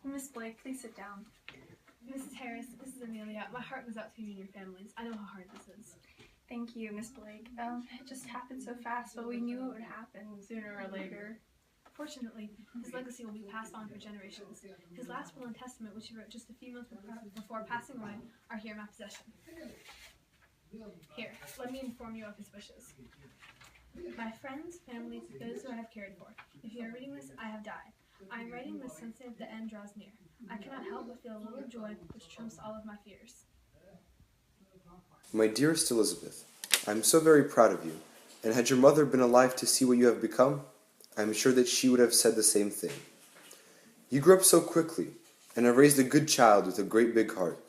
Miss Blake, please sit down. Mrs. Harris, this is Amelia. My heart goes out to you and your families. I know how hard this is. Thank you, Miss Blake. It just happened so fast, but we knew it would happen sooner or later. Fortunately, his legacy will be passed on for generations. His last will and testament, which he wrote just a few months before passing away, are here in my possession. Here, let me inform you of his wishes. My friends, family, those who I have cared for. If you are reading this, I have died. I am writing this sensing that the end draws near. I cannot help but feel a little joy which trumps all of my fears. My dearest Elizabeth, I am so very proud of you, and had your mother been alive to see what you have become, I am sure that she would have said the same thing. You grew up so quickly, and have raised a good child with a great big heart.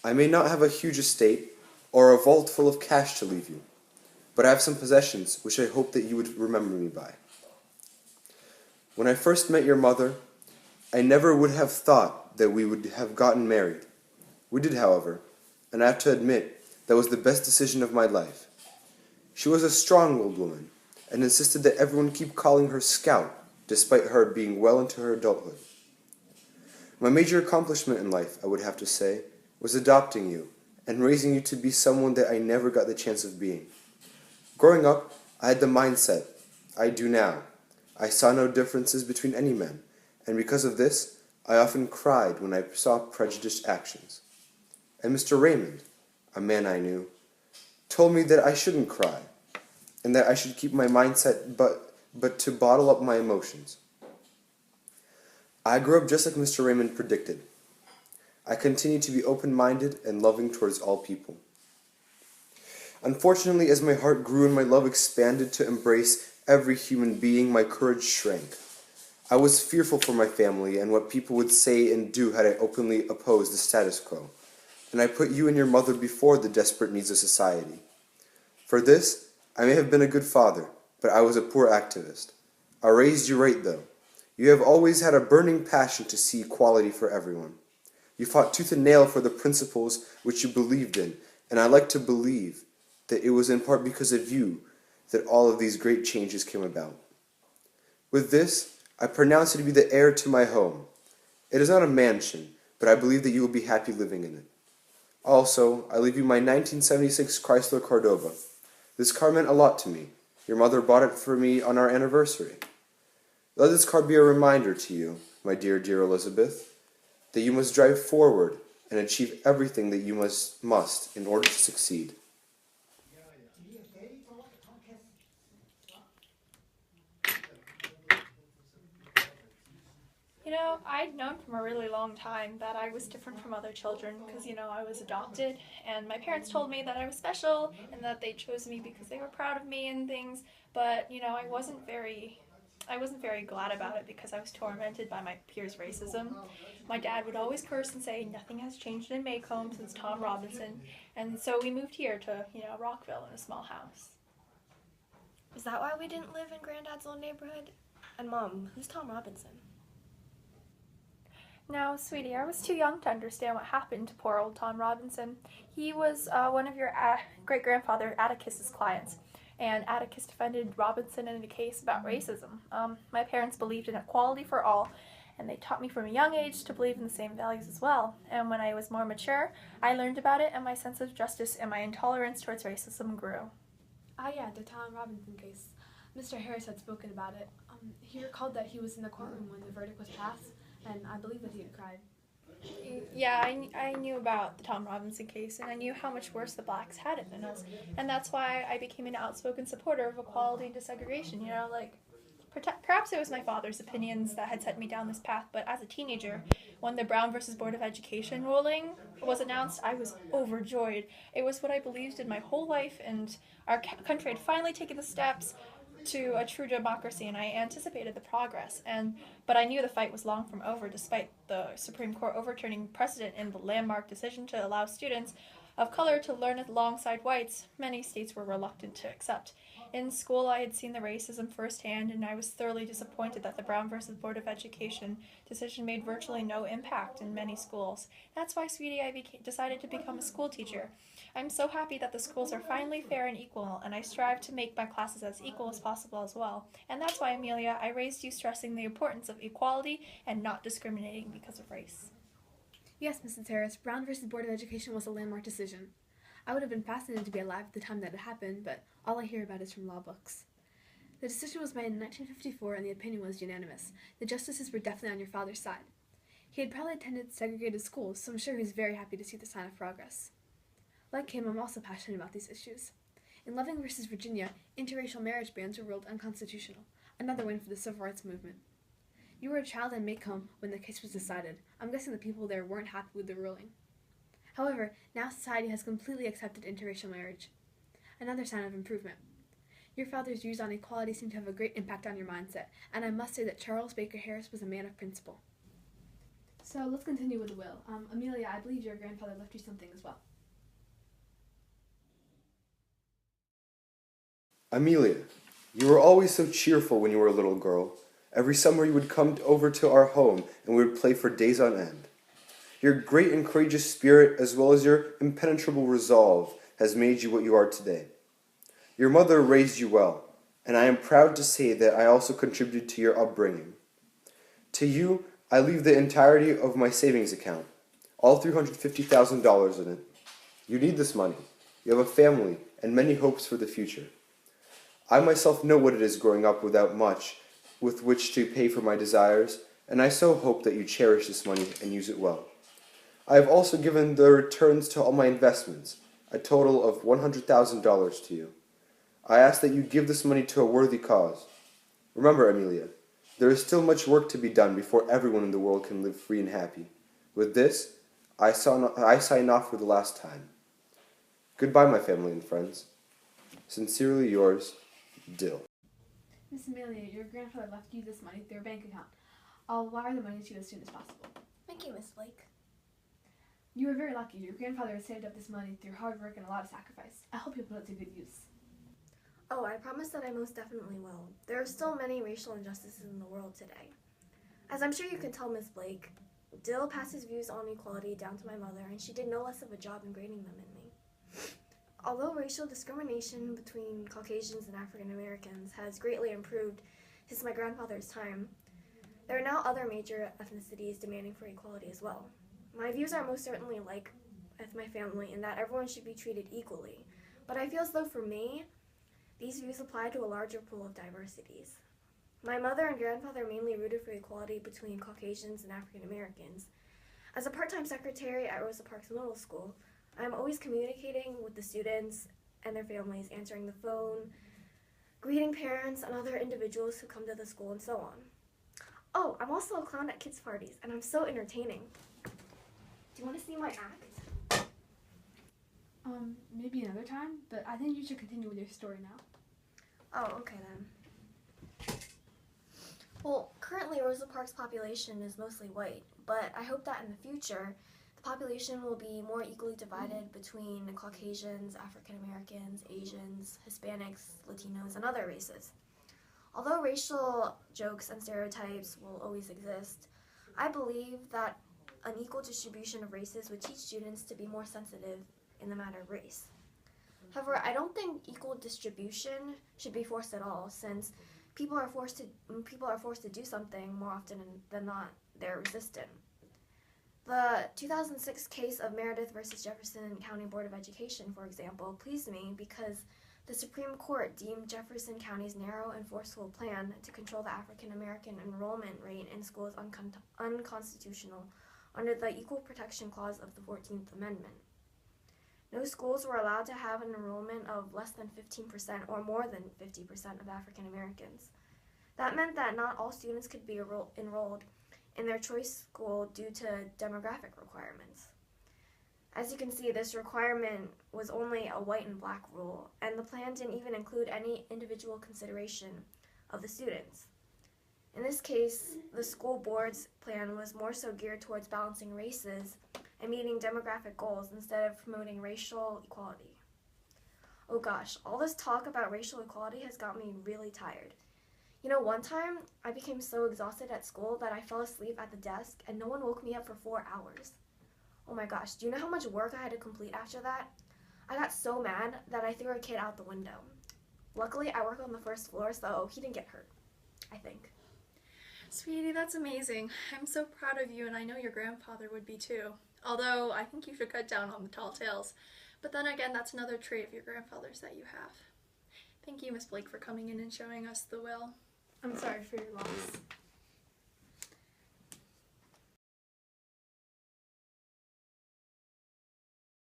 I may not have a huge estate, or a vault full of cash to leave you, but I have some possessions which I hope that you would remember me by. When I first met your mother, I never would have thought that we would have gotten married. We did, however, and I have to admit that was the best decision of my life. She was a strong old woman, and insisted that everyone keep calling her Scout, despite her being well into her adulthood. My major accomplishment in life, I would have to say, was adopting you, and raising you to be someone that I never got the chance of being. Growing up, I had the mindset I do now. I saw no differences between any men, and because of this, I often cried when I saw prejudiced actions. And Mr. Raymond, a man I knew, told me that I shouldn't cry, and that I should keep my mindset but to bottle up my emotions. I grew up just like Mr. Raymond predicted. I continue to be open-minded and loving towards all people. Unfortunately, as my heart grew and my love expanded to embrace every human being, my courage shrank. I was fearful for my family and what people would say and do had I openly opposed the status quo, and I put you and your mother before the desperate needs of society. For this, I may have been a good father, but I was a poor activist. I raised you right, though. You have always had a burning passion to see equality for everyone. You fought tooth and nail for the principles which you believed in, and I like to believe that it was in part because of you that all of these great changes came about. With this, I pronounce you to be the heir to my home. It is not a mansion, but I believe that you will be happy living in it. Also, I leave you my 1976 Chrysler Cordoba. This car meant a lot to me. Your mother bought it for me on our anniversary. Let this car be a reminder to you, my dear, dear Elizabeth, that you must drive forward and achieve everything that you must in order to succeed. You know, I'd known from a really long time that I was different from other children because, I was adopted, and my parents told me that I was special and that they chose me because they were proud of me and things, but, I wasn't very glad about it because I was tormented by my peers' racism. My dad would always curse and say nothing has changed in Maycomb since Tom Robinson, and so we moved here to, Rockville in a small house. Is that why we didn't live in Granddad's old neighborhood? And Mom, who's Tom Robinson? No, sweetie, I was too young to understand what happened to poor old Tom Robinson. He was one of your great-grandfather Atticus's clients, and Atticus defended Robinson in a case about racism. My parents believed in equality for all, and they taught me from a young age to believe in the same values as well. And when I was more mature, I learned about it, and my sense of justice and my intolerance towards racism grew. Ah, yeah, the Tom Robinson case. Mr. Harris had spoken about it. He recalled that he was in the courtroom when the verdict was passed, and I believe that he had cried. Yeah, I knew about the Tom Robinson case, and I knew how much worse the blacks had it than us. And that's why I became an outspoken supporter of equality and desegregation, Perhaps it was my father's opinions that had set me down this path, but as a teenager, when the Brown versus Board of Education ruling was announced, I was overjoyed. It was what I believed in my whole life, and our country had finally taken the steps to a true democracy, and I anticipated the progress. But I knew the fight was long from over, despite the Supreme Court overturning precedent in the landmark decision to allow students of color to learn alongside whites, many states were reluctant to accept. In school, I had seen the racism firsthand, and I was thoroughly disappointed that the Brown versus Board of Education decision made virtually no impact in many schools. That's why, sweetie, I decided to become a school teacher. I'm so happy that the schools are finally fair and equal, and I strive to make my classes as equal as possible as well. And that's why, Amelia, I raised you stressing the importance of equality and not discriminating because of race. Yes, Mrs. Harris, Brown versus Board of Education was a landmark decision. I would have been fascinated to be alive at the time that it happened, but all I hear about is from law books. The decision was made in 1954 and the opinion was unanimous. The justices were definitely on your father's side. He had probably attended segregated schools, so I'm sure he was very happy to see the sign of progress. Like him, I'm also passionate about these issues. In Loving versus Virginia, interracial marriage bans were ruled unconstitutional, another win for the civil rights movement. You were a child in Macomb when the case was decided. I'm guessing the people there weren't happy with the ruling. However, now society has completely accepted interracial marriage. Another sign of improvement. Your father's views on equality seem to have a great impact on your mindset, and I must say that Charles Baker Harris was a man of principle. So let's continue with the will. Amelia, I believe your grandfather left you something as well. Amelia, you were always so cheerful when you were a little girl. Every summer you would come over to our home and we would play for days on end. Your great and courageous spirit, as well as your impenetrable resolve, has made you what you are today. Your mother raised you well, and I am proud to say that I also contributed to your upbringing. To you, I leave the entirety of my savings account, all $350,000 in it. You need this money. You have a family and many hopes for the future. I myself know what it is growing up without much with which to pay for my desires, and I so hope that you cherish this money and use it well. I have also given the returns to all my investments, a total of $100,000 to you. I ask that you give this money to a worthy cause. Remember, Amelia, there is still much work to be done before everyone in the world can live free and happy. With this, I sign off for the last time. Goodbye, my family and friends. Sincerely yours, Dill. Miss Amelia, your grandfather left you this money through a bank account. I'll wire the money to you as soon as possible. Thank you, Miss Blake. You were very lucky. Your grandfather has saved up this money through hard work and a lot of sacrifice. I hope you'll put it to good use. Oh, I promise that I most definitely will. There are still many racial injustices in the world today. As I'm sure you can tell, Miss Blake, Dill passed his views on equality down to my mother, and she did no less of a job ingraining them in me. Although racial discrimination between Caucasians and African Americans has greatly improved since my grandfather's time, there are now other major ethnicities demanding for equality as well. My views are most certainly like with my family in that everyone should be treated equally, but I feel as though for me, these views apply to a larger pool of diversities. My mother and grandfather mainly rooted for equality between Caucasians and African Americans. As a part-time secretary at Rosa Parks Middle School, I am always communicating with the students and their families, answering the phone, greeting parents and other individuals who come to the school, and so on. Oh, I'm also a clown at kids' parties, and I'm so entertaining. Do you want to see my act? Maybe another time, but I think you should continue with your story now. Oh, okay then. Well, currently Rosa Parks' population is mostly white, but I hope that in the future, the population will be more equally divided between Caucasians, African Americans, Asians, Hispanics, Latinos, and other races. Although racial jokes and stereotypes will always exist, I believe that an equal distribution of races would teach students to be more sensitive in the matter of race. However, I don't think equal distribution should be forced at all, since people are forced to do something more often than not, they're resistant. The 2006 case of Meredith versus Jefferson County Board of Education, for example, pleased me because the Supreme Court deemed Jefferson County's narrow and forceful plan to control the African American enrollment rate in schools unconstitutional under the Equal Protection Clause of the 14th Amendment. No schools were allowed to have an enrollment of less than 15% or more than 50% of African Americans. That meant that not all students could be enrolled in their choice school due to demographic requirements. As you can see, this requirement was only a white and black rule, and the plan didn't even include any individual consideration of the students. In this case, the school board's plan was more so geared towards balancing races and meeting demographic goals instead of promoting racial equality. Oh gosh, all this talk about racial equality has got me really tired. You know, one time I became so exhausted at school that I fell asleep at the desk and no one woke me up for 4 hours. Oh my gosh, do you know how much work I had to complete after that? I got so mad that I threw a kid out the window. Luckily, I work on the first floor, so he didn't get hurt, I think. Sweetie, that's amazing. I'm so proud of you, and I know your grandfather would be too. Although, I think you should cut down on the tall tales. But then again, that's another trait of your grandfather's that you have. Thank you, Miss Blake, for coming in and showing us the will. I'm sorry for your loss.